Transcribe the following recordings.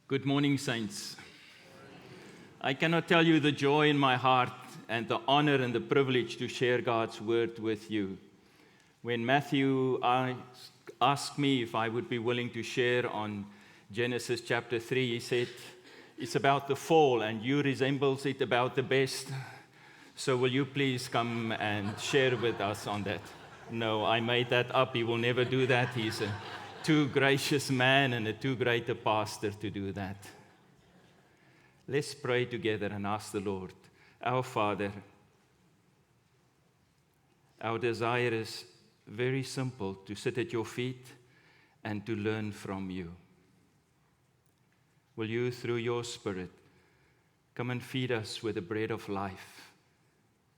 Good morning, saints. I cannot tell you the joy in my heart and the honor and the privilege to share God's word with you. When Matthew asked me if I would be willing to share on Genesis chapter 3, he said, it's about the fall and you resembles it about the best. So will you please come and share with us on that? No, I made that up. He will never do that. He's a too gracious man and a too great a pastor to do that. Let's pray together and ask the Lord. Our Father, our desire is very simple, to sit at your feet and to learn from you. Will you, through your Spirit, come and feed us with the bread of life,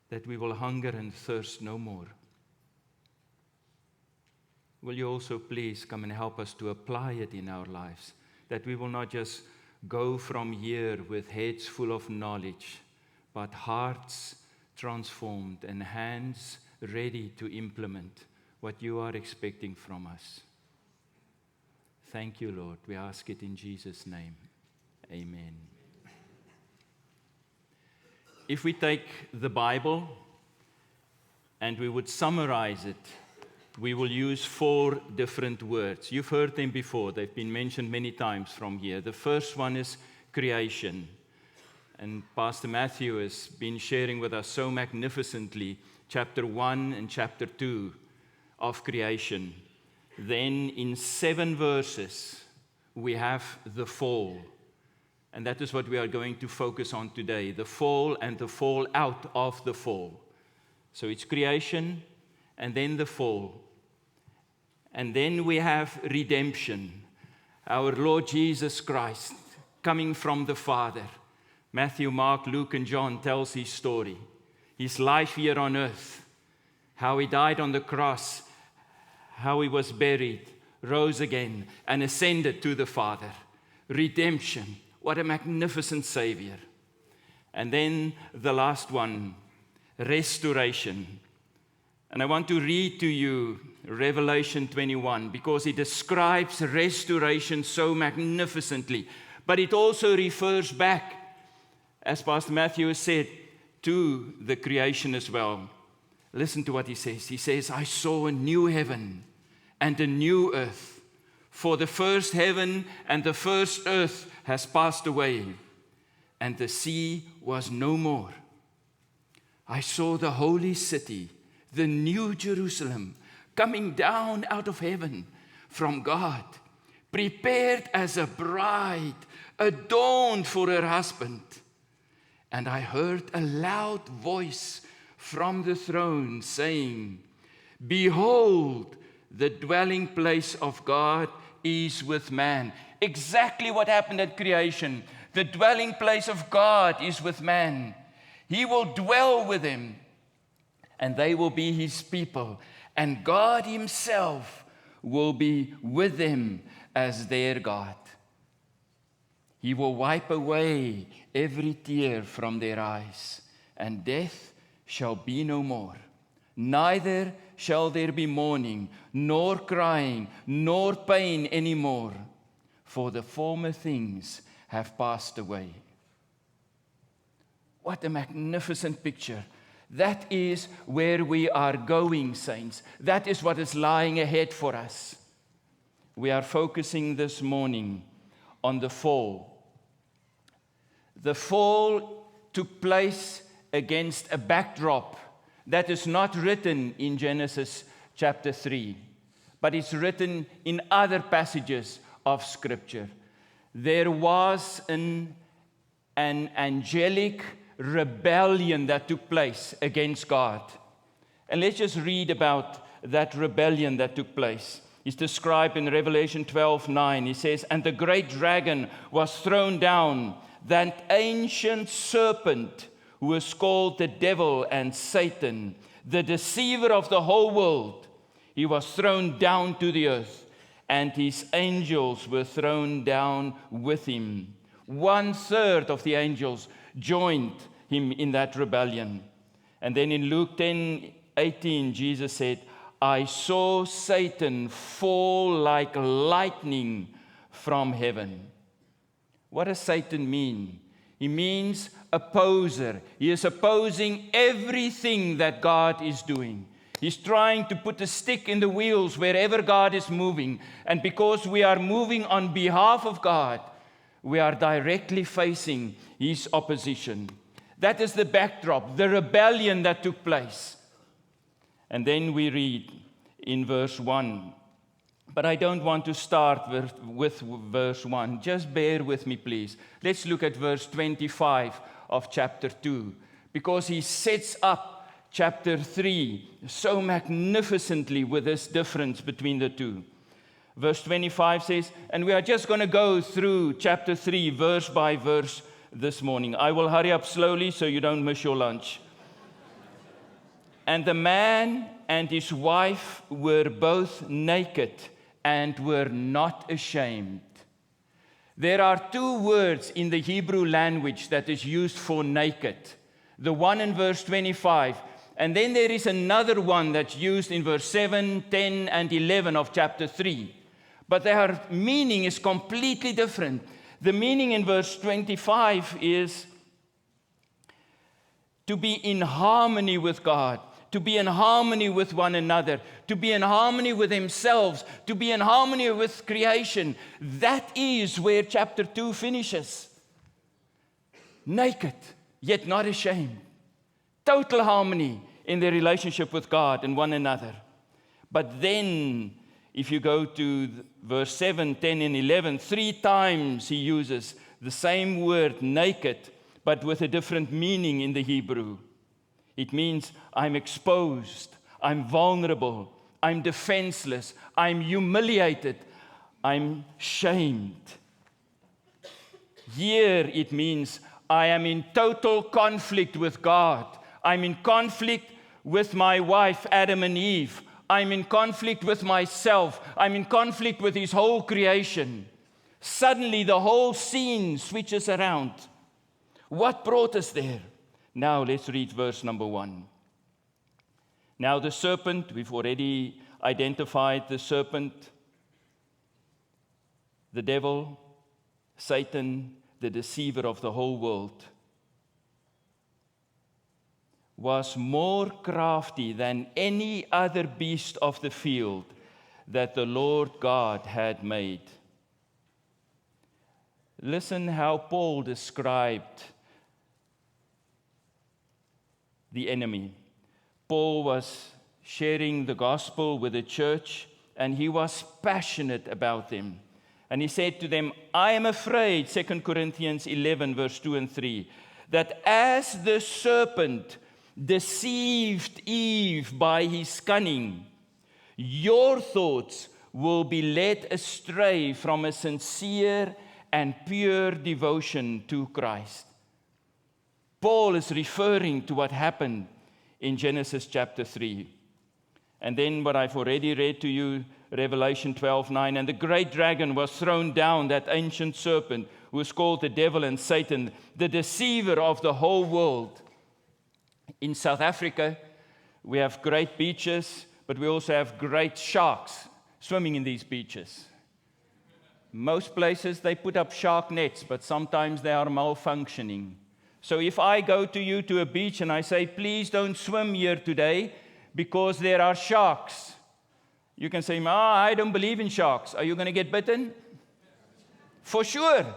that we will hunger and thirst no more? Will you also please come and help us to apply it in our lives, that we will not just go from here with heads full of knowledge, but hearts transformed and hands ready to implement what you are expecting from us. Thank you, Lord. We ask it in Jesus' name. Amen. If we take the Bible and we would summarize it, we will use 4 different words. You've heard them before. They've been mentioned many times from here. The first one is creation. And Pastor Matthew has been sharing with us so magnificently chapter 1 and chapter 2 of creation. Then in 7 verses, we have the fall. And that is what we are going to focus on today, the fall and the fall out of the fall. So it's creation and then the fall. And then we have redemption, our Lord Jesus Christ coming from the Father. Matthew, Mark, Luke, and John tells his story, his life here on earth, how he died on the cross, how he was buried, rose again, and ascended to the Father. Redemption, what a magnificent Savior. And then the last one, restoration. And I want to read to you Revelation 21 because it describes restoration so magnificently. But it also refers back, as Pastor Matthew has said, to the creation as well. Listen to what he says. He says, I saw a new heaven and a new earth. For the first heaven and the first earth has passed away, and the sea was no more. I saw the holy city, the new Jerusalem, coming down out of heaven from God, prepared as a bride, adorned for her husband. And I heard a loud voice from the throne saying, Behold, the dwelling place of God is with man. Exactly what happened at creation. The dwelling place of God is with man. He will dwell with him, and they will be his people. And God himself will be with them as their God. He will wipe away every tear from their eyes, and death shall be no more. Neither shall there be mourning, nor crying, nor pain anymore, for the former things have passed away. What a magnificent picture. That is where we are going, saints. That is what is lying ahead for us. We are focusing this morning on the fall. The fall took place against a backdrop that is not written in Genesis chapter 3, but it's written in other passages of Scripture. There was an angelic rebellion that took place against God. And let's just read about that rebellion that took place. It's described in Revelation 12:9. He says, And the great dragon was thrown down, that ancient serpent who is called the devil and Satan, the deceiver of the whole world. He was thrown down to the earth, and his angels were thrown down with him. 1/3 of the angels joined him in that rebellion. And then in Luke 10:18, Jesus said, I saw Satan fall like lightning from heaven. What does Satan mean? He means opposer. He is opposing everything that God is doing. He's trying to put a stick in the wheels wherever God is moving. And because we are moving on behalf of God, we are directly facing his opposition. That is the backdrop, the rebellion that took place. And then we read in verse 1. But I don't want to start with verse 1. Just bear with me, please. Let's look at verse 25 of chapter 2, because he sets up chapter 3 so magnificently with this difference between the two. Verse 25 says, and we are just going to go through chapter 3 verse by verse this morning. I will hurry up slowly so you don't miss your lunch. And the man and his wife were both naked and were not ashamed. There are two words in the Hebrew language that is used for naked. The one in verse 25, and then there is another one that's used in verse 7, 10, and 11 of chapter 3. But their meaning is completely different. The meaning in verse 25 is to be in harmony with God, to be in harmony with one another, to be in harmony with themselves, to be in harmony with creation. That is where chapter 2 finishes. Naked, yet not ashamed. Total harmony in their relationship with God and one another. But then, if you go to verse 7, 10, and 11, 3 times he uses the same word, naked, but with a different meaning in the Hebrew. It means I'm exposed, I'm vulnerable, I'm defenseless, I'm humiliated, I'm shamed. Here it means I am in total conflict with God. I'm in conflict with my wife, Adam and Eve. I'm in conflict with myself. I'm in conflict with his whole creation. Suddenly the whole scene switches around. What brought us there? Now let's read verse number 1. Now the serpent, we've already identified the serpent, the devil, Satan, the deceiver of the whole world, was more crafty than any other beast of the field that the Lord God had made. Listen how Paul described the enemy. Paul was sharing the gospel with the church, and he was passionate about them. And he said to them, I am afraid, 2 Corinthians 11, verse 2 and 3, that as the serpent deceived Eve by his cunning, your thoughts will be led astray from a sincere and pure devotion to Christ. Paul is referring to what happened in Genesis chapter 3. And then what I've already read to you, Revelation 12:9, and the great dragon was thrown down, that ancient serpent who is called the devil and Satan, the deceiver of the whole world. In South Africa, we have great beaches, but we also have great sharks swimming in these beaches. Most places they put up shark nets, but sometimes they are malfunctioning. So if I go to you to a beach and I say, please don't swim here today because there are sharks, you can say, I don't believe in sharks. Are you going to get bitten? For sure.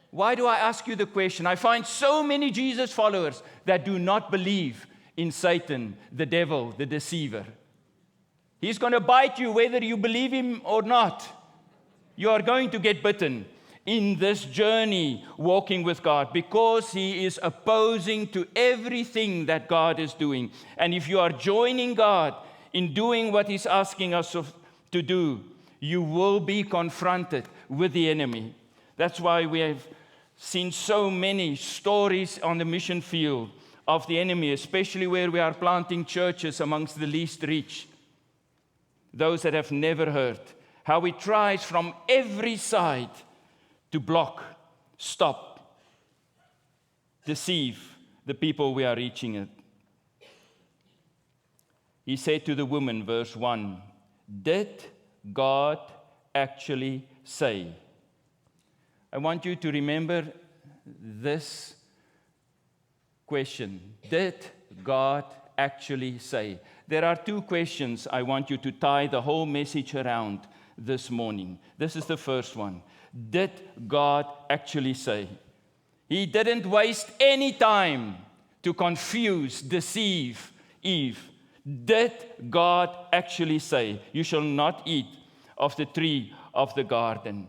Why do I ask you the question? I find so many Jesus followers that do not believe in Satan, the devil, the deceiver. He's going to bite you whether you believe him or not. You are going to get bitten in this journey walking with God, because he is opposing to everything that God is doing. And if you are joining God in doing what he's asking us to do, you will be confronted with the enemy. That's why we have seen so many stories on the mission field of the enemy, especially where we are planting churches amongst the least reached, those that have never heard, how he tries from every side to block, stop, deceive the people we are reaching it. He said to the woman, verse 1, did God actually say? I want you to remember this question. Did God actually say? There are two questions I want you to tie the whole message around this morning. This is the first one. Did God actually say? He didn't waste any time to confuse, deceive Eve. Did God actually say, you shall not eat of the tree of the garden?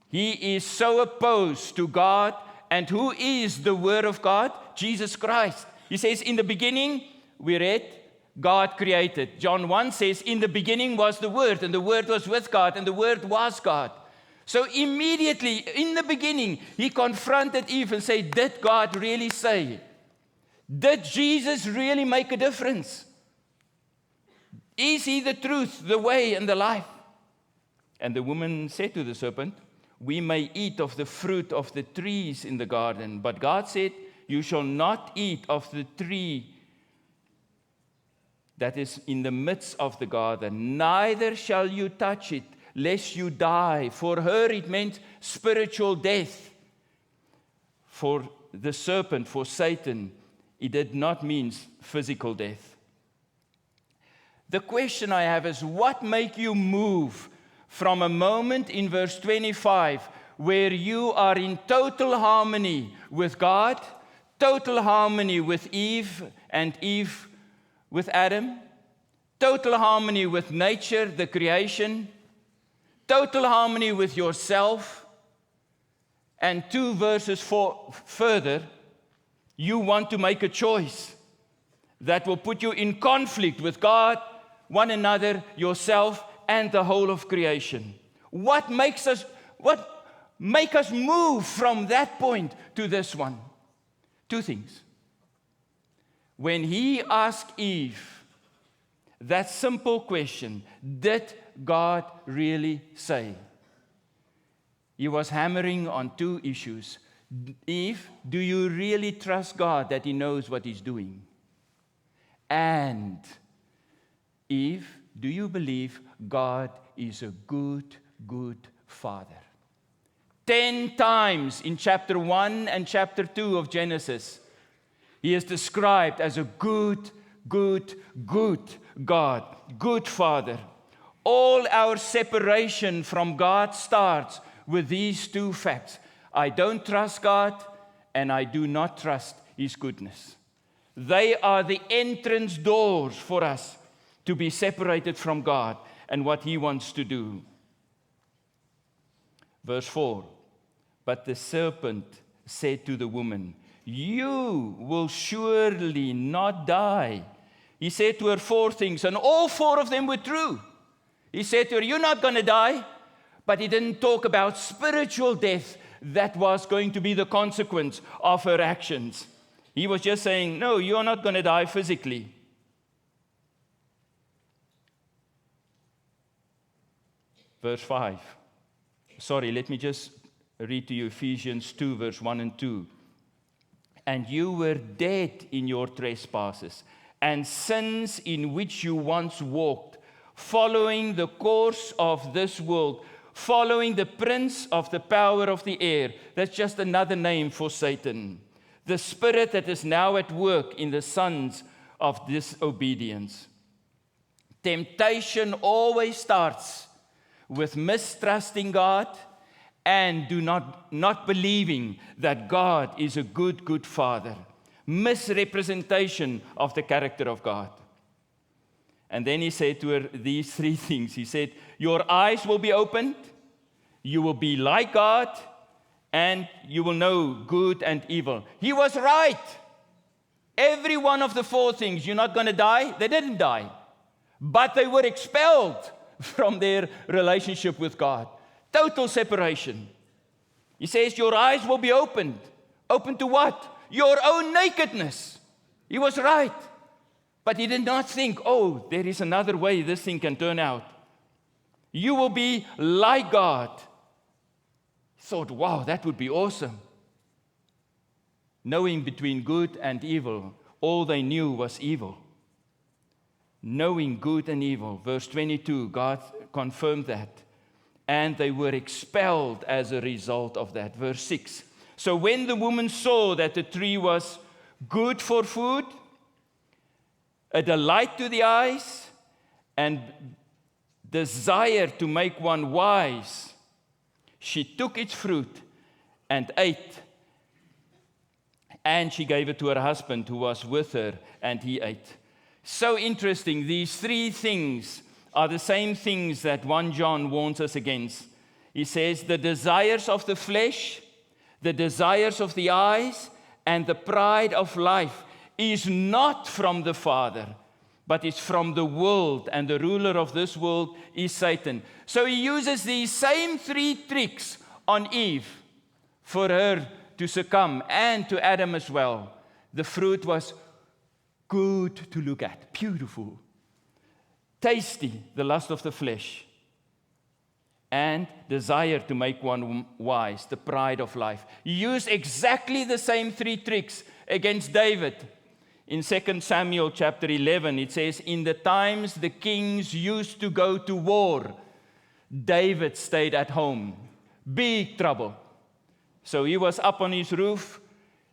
He is so opposed to God. And who is the Word of God? Jesus Christ. He says, in the beginning, we read, God created. John 1 says, in the beginning was the Word, and the Word was with God, and the Word was God. So immediately, in the beginning, he confronted Eve and said, did God really say? Did Jesus really make a difference? Is he the truth, the way, and the life? And the woman said to the serpent, we may eat of the fruit of the trees in the garden, but God said, you shall not eat of the tree that is in the midst of the garden, neither shall you touch it, lest you die. For her it meant spiritual death. For the serpent, for Satan, it did not mean physical death. The question I have is, what make you move from a moment in verse 25 where you are in total harmony with God, total harmony with Eve, and Eve with Adam, total harmony with nature, the creation, total harmony with yourself, and 2 verses further, you want to make a choice that will put you in conflict with God, one another, yourself, and the whole of creation. What makes us move from that point to this one? 2 things. When he asked Eve that simple question, did God really say? He was hammering on 2 issues. Eve, do you really trust God that he knows what he's doing? And Eve, do you believe God is a good, good Father? 10 times in chapter 1 and chapter 2 of Genesis, he is described as a good, good, good God, good Father. All our separation from God starts with these 2 facts. I don't trust God, and I do not trust his goodness. They are the entrance doors for us to be separated from God and what he wants to do. Verse 4, but the serpent said to the woman, you will surely not die. He said to her 4 things, and all 4 of them were true. He said to her, you're not going to die. But he didn't talk about spiritual death that was going to be the consequence of her actions. He was just saying, no, you're not going to die physically. Verse 5. Sorry, let me just read to you Ephesians 2, verse 1 and 2. And you were dead in your trespasses and sins in which you once walked, following the course of this world, following the prince of the power of the air. That's just another name for Satan. The spirit that is now at work in the sons of disobedience. Temptation always starts with mistrusting God and not believing that God is a good, good Father. Misrepresentation of the character of God. And then he said to her these 3 things. He said, your eyes will be opened, you will be like God, and you will know good and evil. He was right. Every one of the 4 things, you're not going to die, they didn't die. But they were expelled from their relationship with God. Total separation. He says, your eyes will be opened. Open to what? Your own nakedness. He was right. But he did not think, oh, there is another way this thing can turn out. You will be like God. He thought, wow, that would be awesome. Knowing between good and evil, all they knew was evil. Knowing good and evil. Verse 22, God confirmed that. and they were expelled as a result of that. Verse 6. So when the woman saw that the tree was good for food, a delight to the eyes, and desire to make one wise, she took its fruit and ate, and she gave it to her husband who was with her, and he ate. So interesting. These three things are the same things that 1 John warns us against. He says the desires of the flesh, the desires of the eyes, and the pride of life is not from the Father, but is from the world, and the ruler of this world is Satan. So he uses these same three tricks on Eve for her to succumb, and to Adam as well. The fruit was good to look at, beautiful, tasty, the lust of the flesh, and desire to make one wise, the pride of life. He used exactly the same three tricks against David. In 2 Samuel chapter 11, it says, in the times the kings used to go to war, David stayed at home. Big trouble. So he was up on his roof,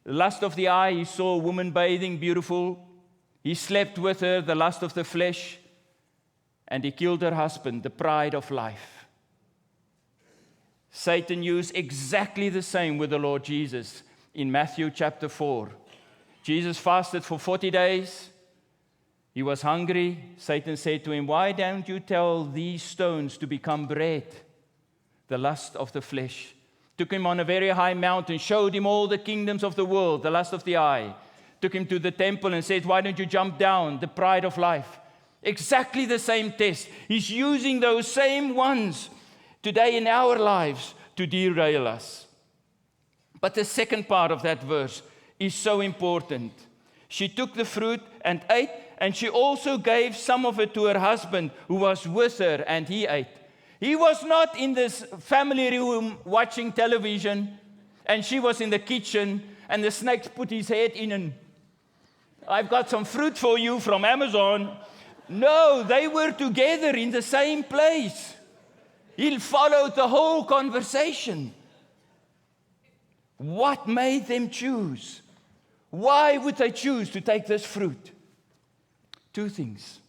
the lust of the eye, he saw a woman bathing, beautiful. He slept with her, the lust of the flesh, and he killed her husband, the pride of life. Satan used exactly the same with the Lord Jesus in Matthew chapter 4. Jesus fasted for 40 days. He was hungry. Satan said to him, why don't you tell these stones to become bread? The lust of the flesh. Took him on a very high mountain, showed him all the kingdoms of the world, the lust of the eye. Took him to the temple and said, why don't you jump down? The pride of life. Exactly the same test. He's using those same ones today in our lives to derail us. But the second part of that verse is so important. She took the fruit and ate, and she also gave some of it to her husband who was with her, and he ate. He was not in this family room watching television, and she was in the kitchen, and the snake put his head in and, I've got some fruit for you from Amazon. No, they were together in the same place. He followed the whole conversation. What made them choose? Why would they choose to take this fruit? Two things.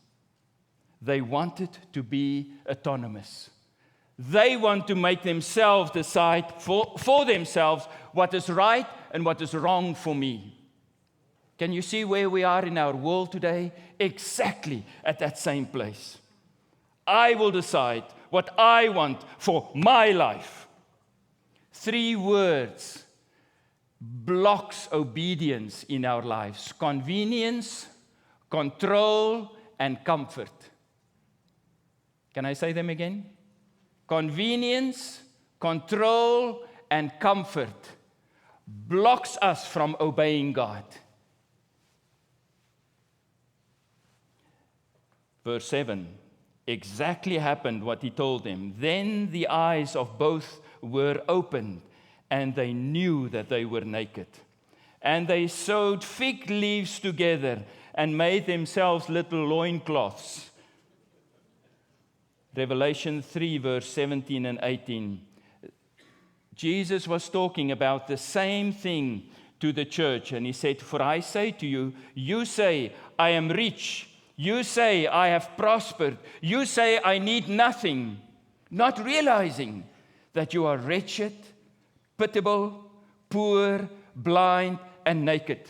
They wanted to be autonomous. They want to make themselves decide for themselves what is right and what is wrong for me. Can you see where we are in our world today? Exactly at that same place. I will decide what I want for my life. 3 words blocks obedience in our lives: convenience, control, and comfort. Can I say them again? Convenience, control, and comfort blocks us from obeying God. Verse 7, exactly happened what he told them. Then the eyes of both were opened, and they knew that they were naked. And they sewed fig leaves together and made themselves little loincloths. Revelation 3, verse 17 and 18. Jesus was talking about the same thing to the church, and he said, for I say to you, you say, I am rich. You say, I have prospered. You say, I need nothing, not realizing that you are wretched, pitiable, poor, blind, and naked.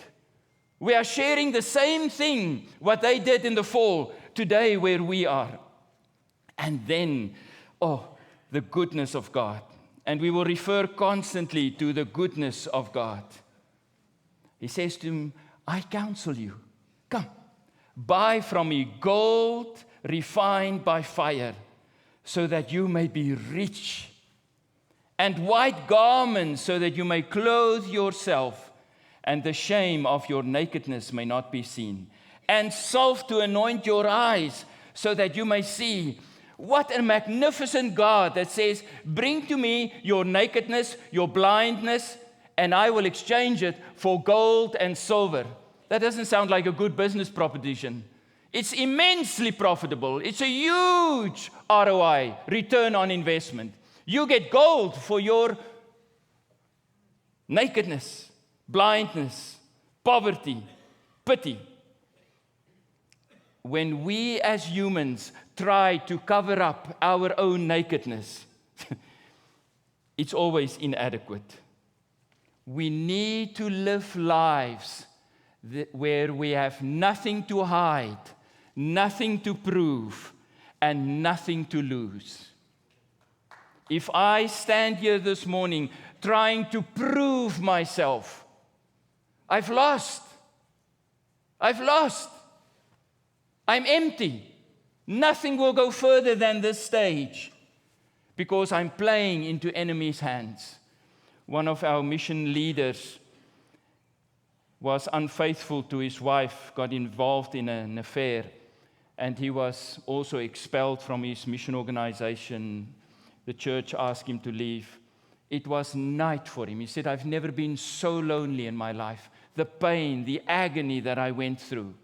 We are sharing the same thing, what they did in the fall, today where we are. And then, the goodness of God. And we will refer constantly to the goodness of God. He says to him, I counsel you, come, buy from me gold refined by fire, so that you may be rich, and white garments, so that you may clothe yourself, and the shame of your nakedness may not be seen, and salve to anoint your eyes, so that you may see. What a magnificent God that says, bring to me your nakedness, your blindness, and I will exchange it for gold and silver. That doesn't sound like a good business proposition. It's immensely profitable. It's a huge ROI, return on investment. You get gold for your nakedness, blindness, poverty, pity. When we as humans try to cover up our own nakedness, it's always inadequate. We need to live lives where we have nothing to hide, nothing to prove, and nothing to lose. If I stand here this morning trying to prove myself, I've lost. I'm empty. Nothing will go further than this stage because I'm playing into enemy's hands. One of our mission leaders was unfaithful to his wife, got involved in an affair, and he was also expelled from his mission organization. The church asked him to leave. It was night for him. He said, I've never been so lonely in my life. The pain, the agony that I went through.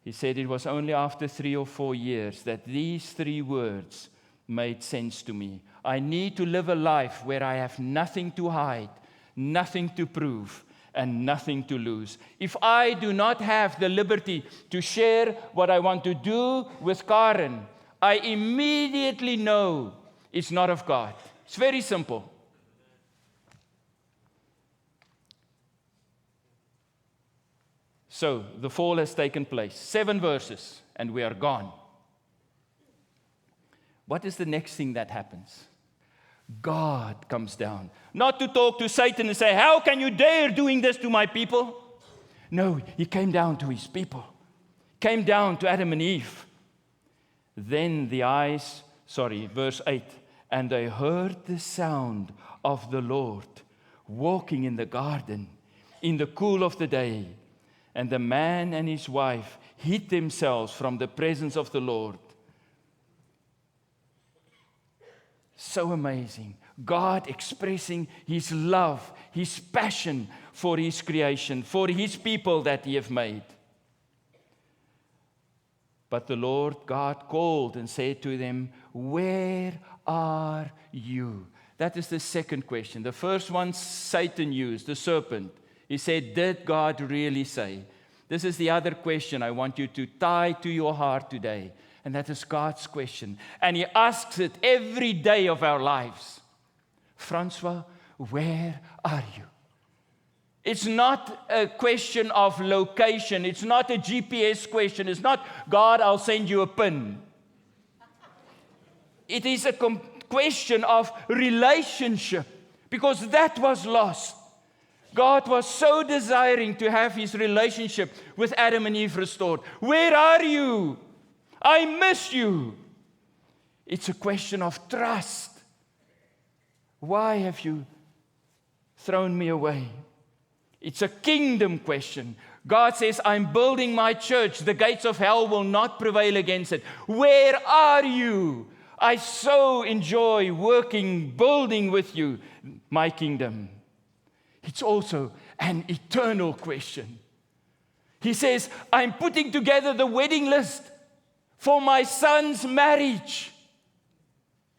He said it was only after 3 or 4 years that these 3 words made sense to me. I need to live a life where I have nothing to hide, nothing to prove, and nothing to lose. If I do not have the liberty to share what I want to do with Karen, I immediately know it's not of God. It's very simple. So, the fall has taken place. 7 verses, and we are gone. What is the next thing that happens? God comes down. Not to talk to Satan and say, how can you dare doing this to my people? No, he came down to his people. Came down to Adam and Eve. Then verse 8, and they heard the sound of the Lord walking in the garden in the cool of the day. And the man and his wife hid themselves from the presence of the Lord. So amazing. God expressing his love, his passion for his creation, for his people that he have made. But the Lord God called and said to them, where are you? That is the second question. The first one Satan used, the serpent. He said, did God really say? This is the other question I want you to tie to your heart today. And that is God's question. And he asks it every day of our lives. Francois, where are you? It's not a question of location. It's not a GPS question. It's not, God, I'll send you a pin. It is a question of relationship. Because that was lost. God was so desiring to have his relationship with Adam and Eve restored. Where are you? I miss you. It's a question of trust. Why have you thrown me away? It's a kingdom question. God says, I'm building my church. The gates of hell will not prevail against it. Where are you? I so enjoy working, building with you my kingdom. It's also an eternal question. He says, I'm putting together the wedding list for my son's marriage.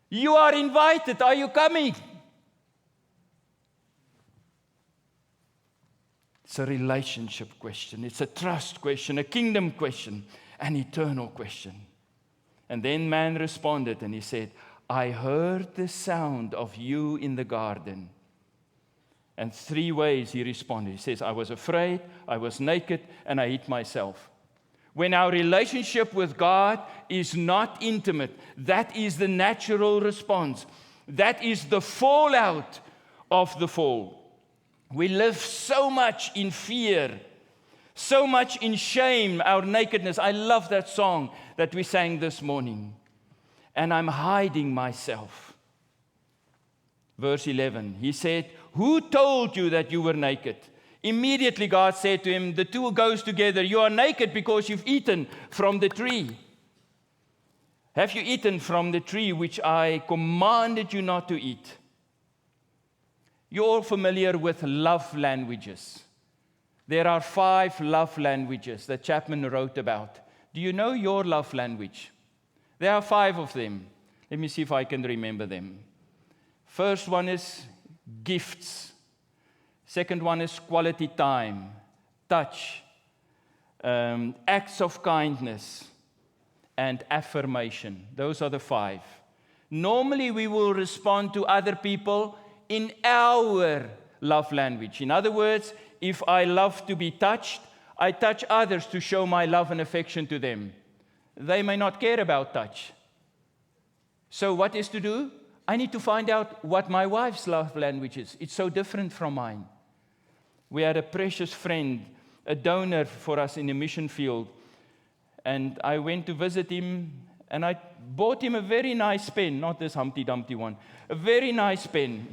You are invited. Are you coming? It's a relationship question. It's a trust question, a kingdom question, an eternal question. And then man responded and he said, I heard the sound of you in the garden. And 3 ways he responded. He says, I was afraid, I was naked, and I hid myself. When our relationship with God is not intimate, that is the natural response. That is the fallout of the fall. We live so much in fear, so much in shame, our nakedness. I love that song that we sang this morning. And I'm hiding myself. Verse 11, he said, who told you that you were naked? Immediately God said to him, the two goes together. You are naked because you've eaten from the tree. Have you eaten from the tree which I commanded you not to eat? You're all familiar with love languages. There are 5 love languages that Chapman wrote about. Do you know your love language? There are 5 of them. Let me see if I can remember them. First one is gifts. Second one is quality time, touch, acts of kindness, and affirmation. Those are the 5. Normally, we will respond to other people in our love language. In other words, if I love to be touched, I touch others to show my love and affection to them. They may not care about touch. So what is to do? I need to find out what my wife's love language is. It's so different from mine. We had a precious friend, a donor for us in the mission field, and I went to visit him, and I bought him a very nice pen, not this Humpty Dumpty one, a very nice pen,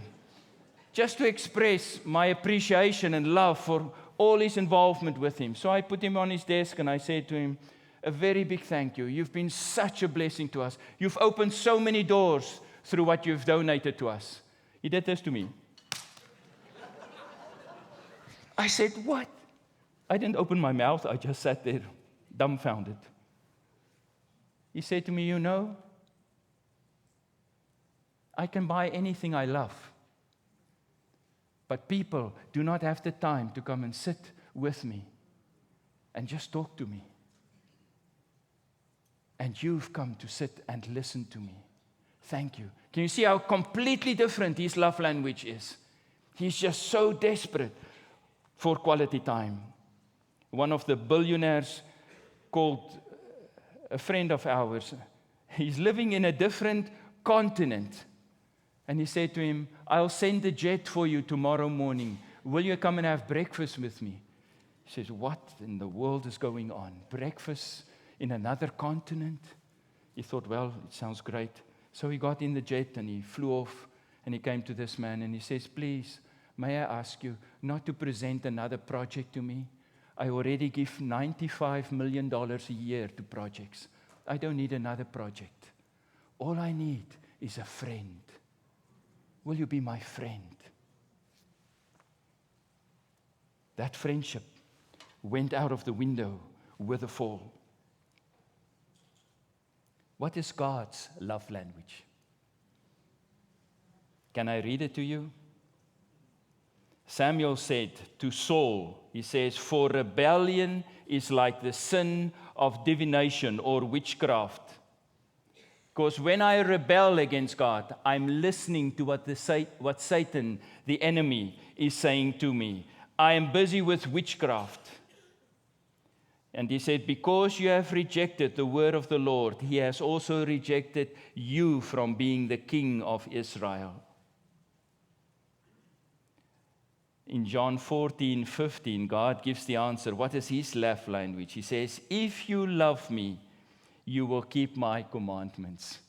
just to express my appreciation and love for all his involvement with him. So I put him on his desk, and I said to him, a very big thank you. You've been such a blessing to us. You've opened so many doors through what you've donated to us. He did this to me. I said, what? I didn't open my mouth. I just sat there, dumbfounded. He said to me, you know, I can buy anything I love, but people do not have the time to come and sit with me and just talk to me. And you've come to sit and listen to me. Thank you. Can you see how completely different his love language is? He's just so desperate for quality time. One of the billionaires called a friend of ours. He's living in a different continent. And he said to him, I'll send a jet for you tomorrow morning. Will you come and have breakfast with me? He says, what in the world is going on? Breakfast in another continent? He thought, well, it sounds great. So he got in the jet and he flew off and he came to this man and he says, please, may I ask you not to present another project to me? I already give $95 million a year to projects. I don't need another project. All I need is a friend. Will you be my friend? That friendship went out of the window with a fall. What is God's love language? Can I read it to you? Samuel said to Saul, he says, for rebellion is like the sin of divination or witchcraft. Because when I rebel against God, I'm listening to what Satan, the enemy, is saying to me. I am busy with witchcraft. And he said, because you have rejected the word of the Lord, he has also rejected you from being the king of Israel. In John 14:15, God gives the answer. What is his love language? He says, if you love me, you will keep my commandments.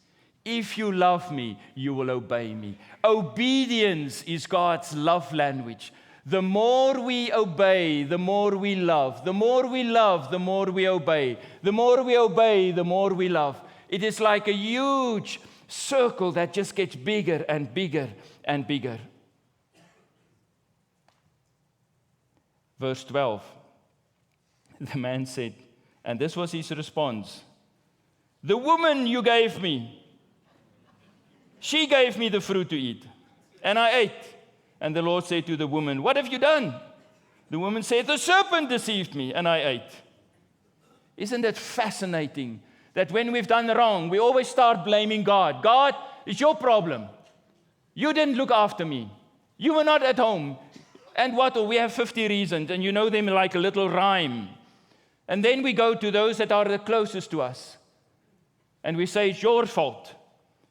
If you love me, you will obey me. Obedience is God's love language. The more we obey, the more we love. The more we love, the more we obey. The more we obey, the more we love. It is like a huge circle that just gets bigger and bigger and bigger. Verse 12, the man said, and this was his response, the woman you gave me, she gave me the fruit to eat, and I ate. And the Lord said to the woman, what have you done? The woman said, the serpent deceived me, and I ate. Isn't it fascinating that when we've done wrong, we always start blaming God. God, it's your problem. You didn't look after me. You were not at home. And what? We have 50 reasons, and you know them like a little rhyme. And then we go to those that are the closest to us. And we say, it's your fault.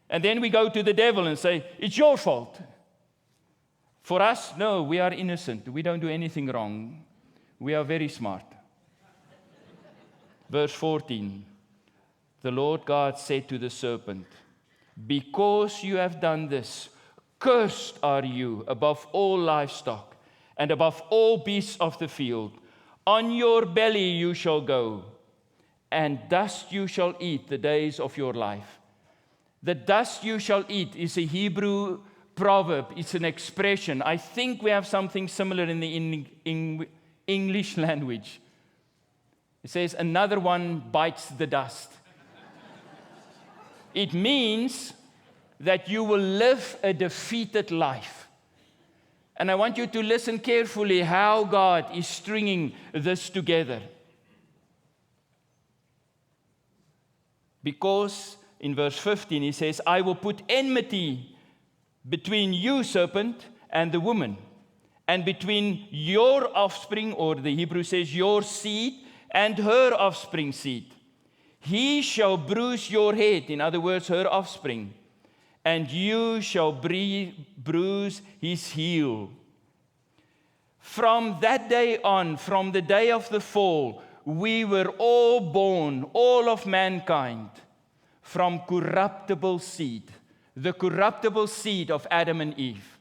And then we go to the devil and say, it's your fault. For us, no, we are innocent. We don't do anything wrong. We are very smart. Verse 14, the Lord God said to the serpent, because you have done this, cursed are you above all livestock and above all beasts of the field. On your belly you shall go, and dust you shall eat the days of your life. The dust you shall eat is a Hebrew proverb. It's an expression. I think we have something similar in the English language. It says, another one bites the dust. It means that you will live a defeated life. And I want you to listen carefully how God is stringing this together. Because in verse 15 he says, I will put enmity between you, serpent, and the woman, and between your offspring, or the Hebrew says your seed, and her offspring seed. He shall bruise your head, in other words, her offspring, and you shall bruise his heel. From that day on, from the day of the fall, we were all born, all of mankind, from corruptible seed, the corruptible seed of Adam and Eve.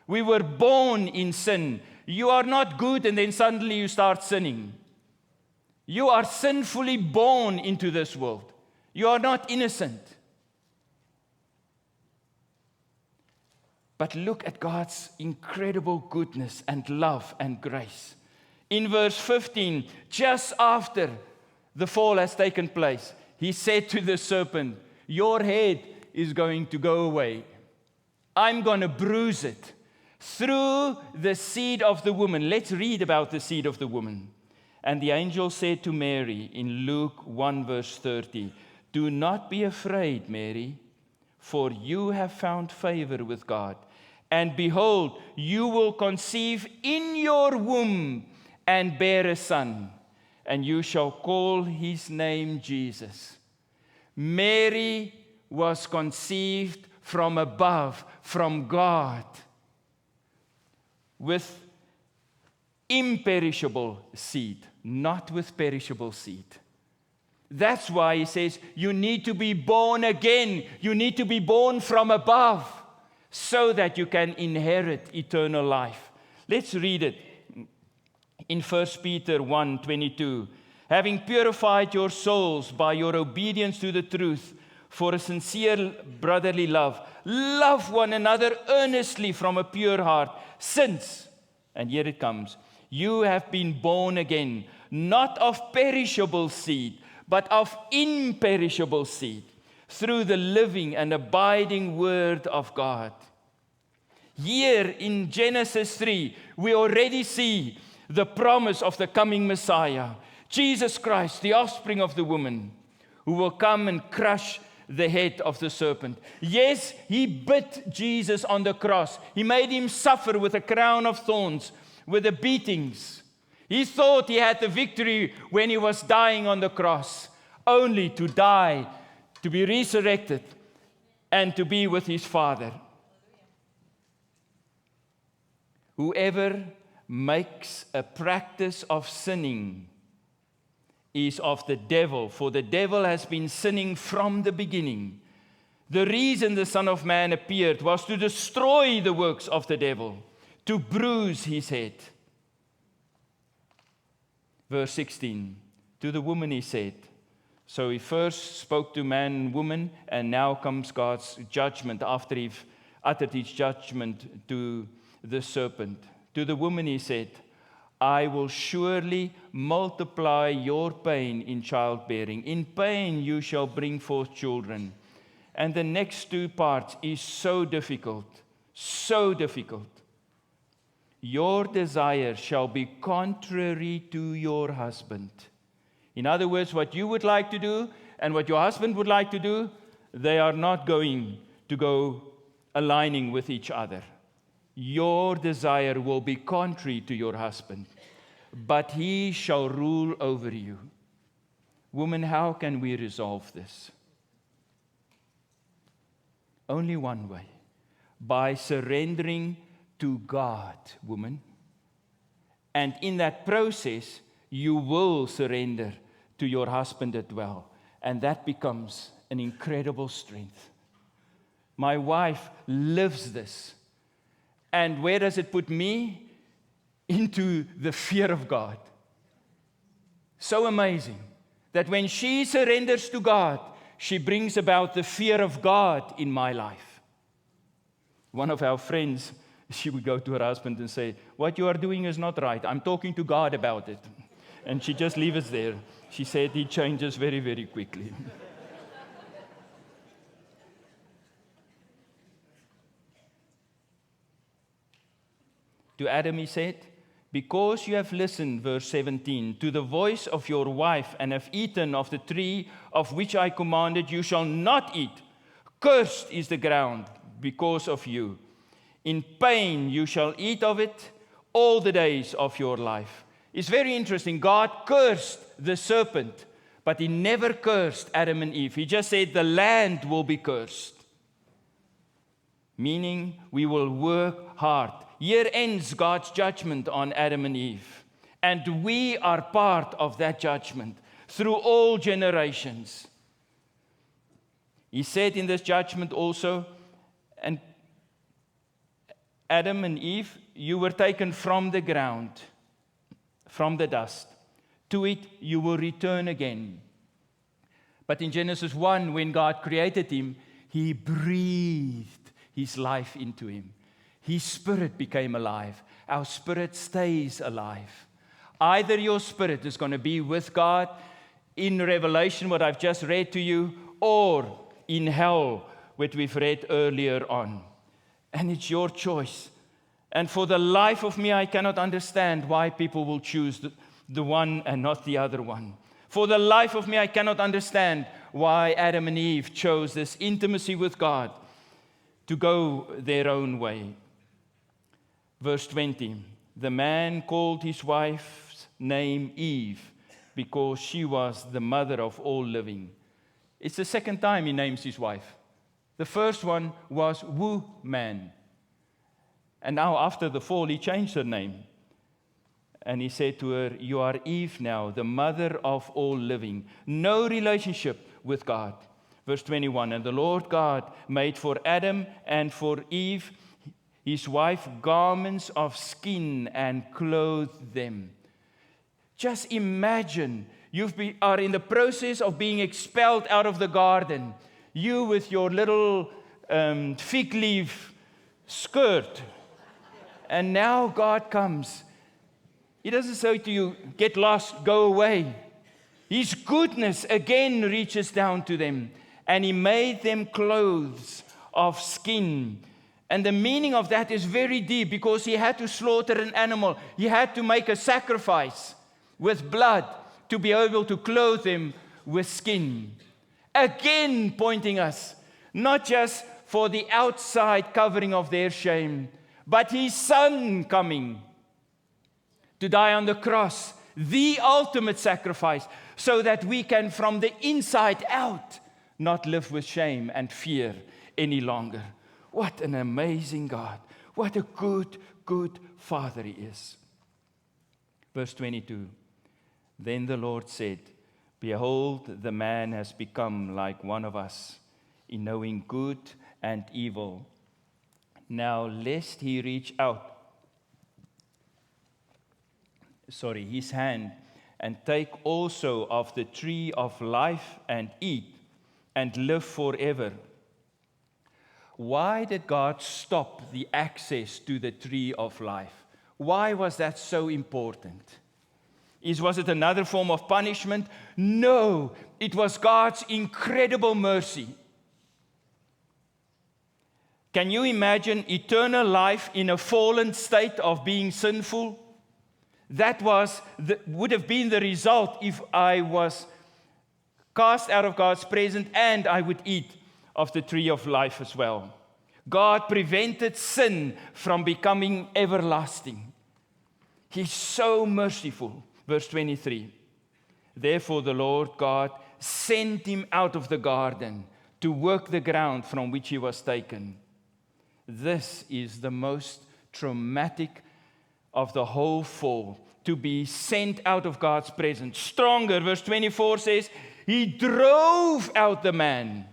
We were born in sin. You are not good and then suddenly you start sinning. You are sinfully born into this world. You are not innocent. But look at God's incredible goodness and love and grace. In verse 15, just after the fall has taken place, he said to the serpent, your head is going to go away. I'm going to bruise it through the seed of the woman. Let's read about the seed of the woman. And the angel said to Mary in Luke 1 verse 30, do not be afraid, Mary, for you have found favor with God. And behold, you will conceive in your womb and bear a son, and you shall call his name Jesus. Mary was conceived from above, from God, with imperishable seed, not with perishable seed. That's why he says you need to be born again. You need to be born from above so that you can inherit eternal life. Let's read it in 1 Peter 1:22. Having purified your souls by your obedience to the truth for a sincere brotherly love, love one another earnestly from a pure heart, since, and here it comes, you have been born again, not of perishable seed, but of imperishable seed, through the living and abiding word of God. Here in Genesis 3, we already see the promise of the coming Messiah, Jesus Christ, the offspring of the woman, who will come and crush the head of the serpent. Yes, he bit Jesus on the cross. He made him suffer with a crown of thorns, with the beatings. He thought he had the victory when he was dying on the cross, only to die, to be resurrected, and to be with his Father. Whoever makes a practice of sinning is of the devil, for the devil has been sinning from the beginning. The reason the Son of Man appeared was to destroy the works of the devil, to bruise his head. Verse 16, to the woman he said, so he first spoke to man and woman, and now comes God's judgment after he uttered his judgment to the serpent. To the woman he said, I will surely multiply your pain in childbearing. In pain you shall bring forth children. And the next two parts is so difficult, so difficult. Your desire shall be contrary to your husband. In other words, what you would like to do and what your husband would like to do, they are not going to go aligning with each other. Your desire will be contrary to your husband, but he shall rule over you. Woman, how can we resolve this? Only one way, by surrendering to God, woman. And in that process, you will surrender to your husband as well. And that becomes an incredible strength. My wife lives this. And where does it put me? Into the fear of God. So amazing that when she surrenders to God, she brings about the fear of God in my life. One of our friends, she would go to her husband and say, what you are doing is not right. I'm talking to God about it. And she just leaves it there. She said he changes very, very quickly. To Adam he said, because you have listened, verse 17, to the voice of your wife and have eaten of the tree of which I commanded, you shall not eat. Cursed is the ground because of you. In pain you shall eat of it all the days of your life. It's very interesting. God cursed the serpent, but he never cursed Adam and Eve. He just said the land will be cursed. Meaning we will work hard. Here ends God's judgment on Adam and Eve. And we are part of that judgment through all generations. He said in this judgment also, and Adam and Eve, you were taken from the ground, from the dust. To it you will return again. But in Genesis 1, when God created him, he breathed his life into him. His spirit became alive. Our spirit stays alive. Either your spirit is going to be with God in Revelation, what I've just read to you, or in hell, what we've read earlier on. And it's your choice. And for the life of me, I cannot understand why people will choose the one and not the other one. For the life of me, I cannot understand why Adam and Eve chose this intimacy with God to go their own way. Verse 20, the man called his wife's name Eve because she was the mother of all living. It's the second time he names his wife. The first one was woman. And now after the fall, he changed her name. And he said to her, you are Eve now, the mother of all living. No relationship with God. Verse 21, and the Lord God made for Adam and for Eve, his wife, garments of skin and clothed them. Just imagine, you are in the process of being expelled out of the garden. You with your little fig leaf skirt. And now God comes. He doesn't say to you, get lost, go away. His goodness again reaches down to them. And he made them clothes of skin. And the meaning of that is very deep because he had to slaughter an animal. He had to make a sacrifice with blood to be able to clothe them with skin. Again pointing us, not just for the outside covering of their shame, but his son coming to die on the cross, the ultimate sacrifice, so that we can from the inside out not live with shame and fear any longer. What an amazing God. What a good, good Father he is. Verse 22. Then the Lord said, behold, the man has become like one of us in knowing good and evil. Now, lest he reach out, his hand, and take also of the tree of life and eat and live forever. Why did God stop the access to the tree of life? Why was that so important? Was it another form of punishment? No, it was God's incredible mercy. Can you imagine eternal life in a fallen state of being sinful? That would have been the result if I was cast out of God's presence and I would eat of the tree of life as well. God prevented sin from becoming everlasting. He's so merciful. Verse 23. Therefore the Lord God sent him out of the garden to work the ground from which he was taken. This is the most traumatic of the whole fall, to be sent out of God's presence. Stronger, verse 24 says, he drove out the man.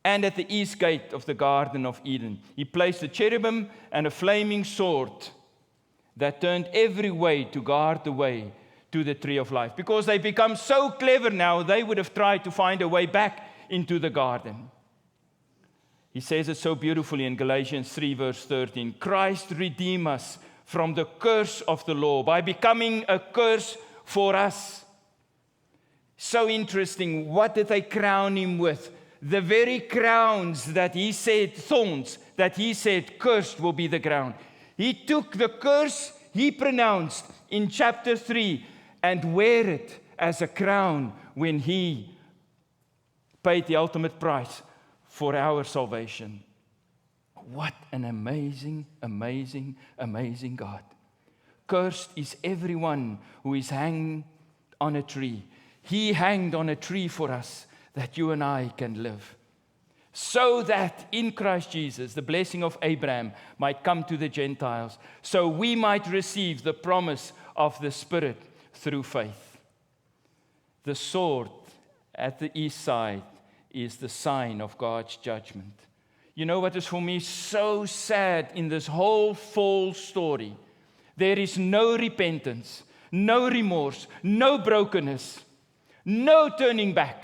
And at the east gate of the Garden of Eden, he placed a cherubim and a flaming sword that turned every way to guard the way to the tree of life. Because they become so clever now, they would have tried to find a way back into the garden. He says it so beautifully in Galatians 3, verse 13. Christ redeemed us from the curse of the law by becoming a curse for us. So interesting. What did they crown him with? The very crowns that he said, thorns, that he said, cursed will be the ground. He took the curse he pronounced in chapter 3 and wear it as a crown when he paid the ultimate price for our salvation. What an amazing, amazing, amazing God. Cursed is everyone who is hanged on a tree. He hanged on a tree for us that you and I can live. So that in Christ Jesus, the blessing of Abraham might come to the Gentiles, so we might receive the promise of the Spirit through faith. The sword at the east side is the sign of God's judgment. You know what is for me so sad in this whole fall story? There is no repentance, no remorse, no brokenness, no turning back.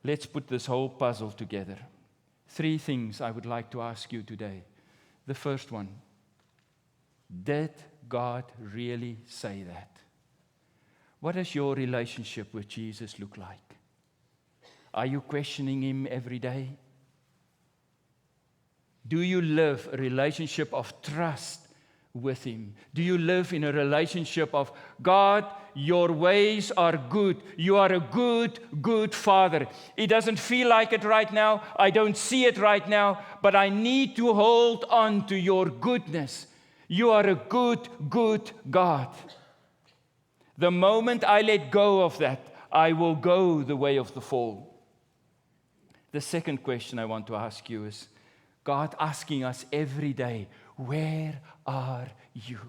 Let's put this whole puzzle together. 3 things I would like to ask you today. The first one, did God really say that? What does your relationship with Jesus look like? Are you questioning Him every day? Do you live a relationship of trust with Him? Do you live in a relationship of, God, your ways are good. You are a good, good Father. It doesn't feel like it right now. I don't see it right now, but I need to hold on to your goodness. You are a good, good God. The moment I let go of that, I will go the way of the fall. The second question I want to ask you is, God asking us every day, where are you?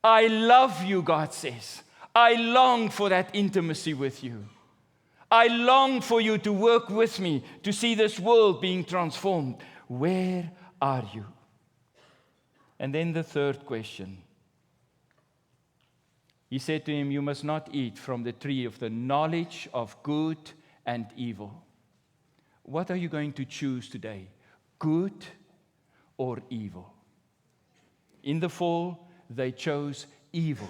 I love you, God says. I long for that intimacy with you. I long for you to work with me to see this world being transformed. Where are you? And then the third question. He said to him, you must not eat from the tree of the knowledge of good and evil. What are you going to choose today? Good or evil? In the fall, they chose evil.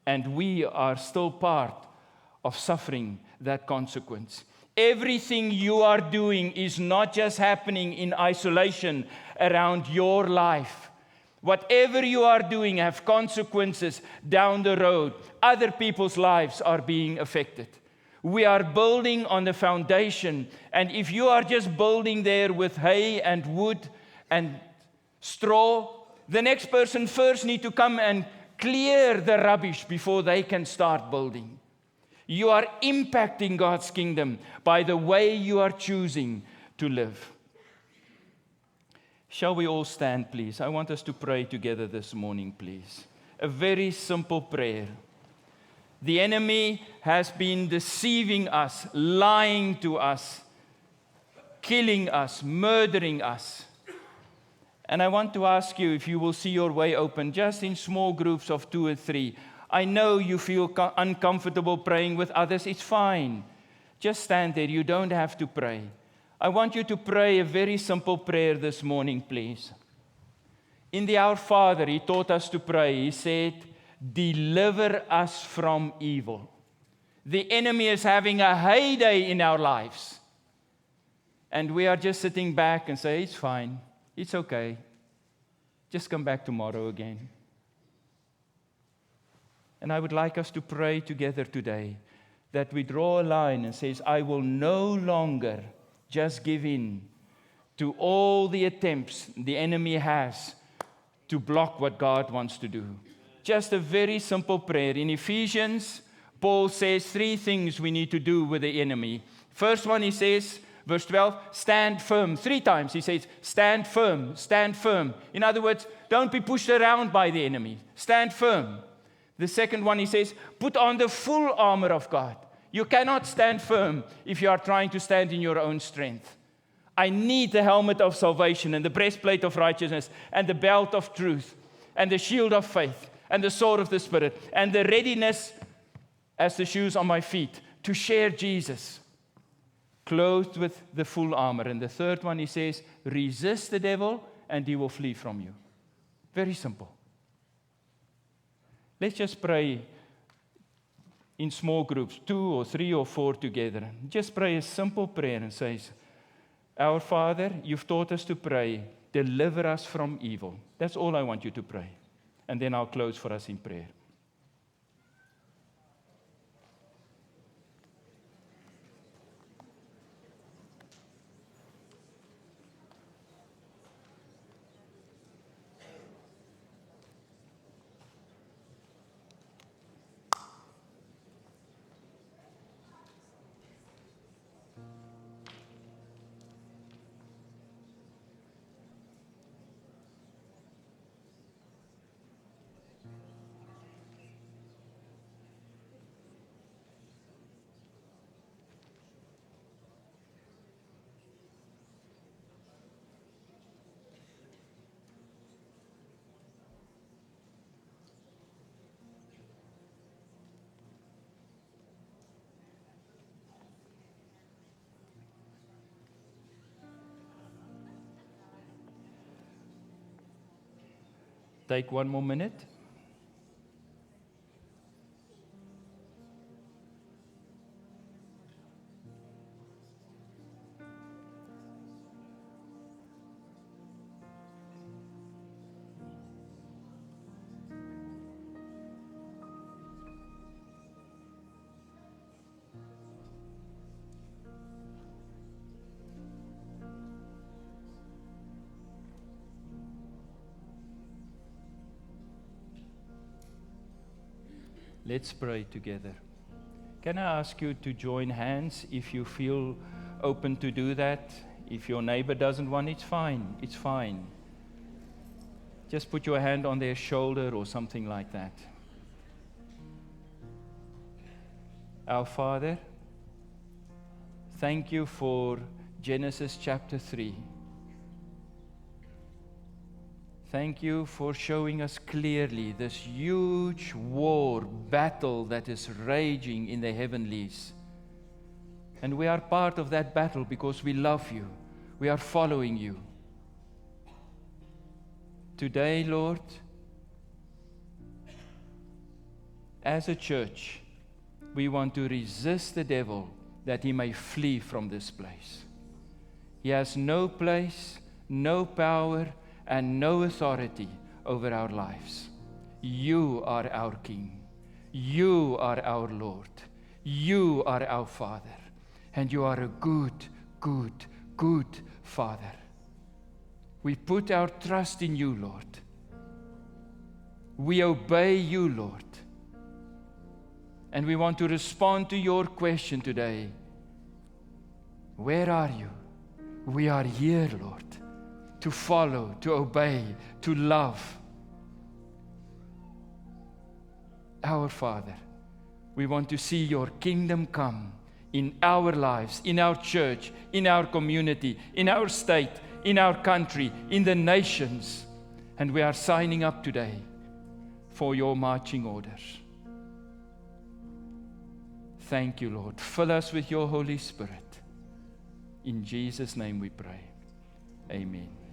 And we are still part of suffering that consequence. Everything you are doing is not just happening in isolation around your life. Whatever you are doing have consequences down the road. Other people's lives are being affected. We are building on the foundation, and if you are just building there with hay and wood and straw, the next person first need to come and clear the rubbish before they can start building. You are impacting God's kingdom by the way you are choosing to live. Shall we all stand, please? I want us to pray together this morning, please. A very simple prayer. The enemy has been deceiving us, lying to us, killing us, murdering us. And I want to ask you if you will see your way open, just in small groups of 2 or 3. I know you feel uncomfortable praying with others. It's fine. Just stand there. You don't have to pray. I want you to pray a very simple prayer this morning, please. In the Our Father, He taught us to pray. He said, deliver us from evil. The enemy is having a heyday in our lives. And we are just sitting back and say, it's fine. It's okay. Just come back tomorrow again. And I would like us to pray together today that we draw a line and says, I will no longer just give in to all the attempts the enemy has to block what God wants to do. Just a very simple prayer. In Ephesians, Paul says 3 things we need to do with the enemy. First one, he says, verse 12, stand firm. 3 times he says, stand firm, stand firm. In other words, don't be pushed around by the enemy. Stand firm. The second one, he says, put on the full armor of God. You cannot stand firm if you are trying to stand in your own strength. I need the helmet of salvation and the breastplate of righteousness and the belt of truth and the shield of faith and the sword of the Spirit and the readiness as the shoes on my feet to share Jesus, clothed with the full armor. And the third one, he says, resist the devil and he will flee from you. Very simple. Let's just pray in small groups, 2 or 3 or 4 together. Just pray a simple prayer and say, Our Father, you've taught us to pray, deliver us from evil. That's all I want you to pray. And then I'll close for us in prayer. Take one more minute. Let's pray together. Can I ask you to join hands if you feel open to do that? If your neighbor doesn't want, it's fine. It's fine. Just put your hand on their shoulder or something like that. Our Father, thank you for Genesis chapter 3. Thank you for showing us clearly this huge war, battle that is raging in the heavenlies. And we are part of that battle because we love you. We are following you. Today, Lord, as a church, we want to resist the devil that he may flee from this place. He has no place, no power, and no authority over our lives. You are our King. You are our Lord. You are our Father. And you are a good, good, good Father. We put our trust in you, Lord. We obey you, Lord. And we want to respond to your question today. Where are you? We are here, Lord. To follow, to obey, to love. Our Father, we want to see your kingdom come in our lives, in our church, in our community, in our state, in our country, in the nations. And we are signing up today for your marching orders. Thank you, Lord. Fill us with your Holy Spirit. In Jesus' name we pray. Amen.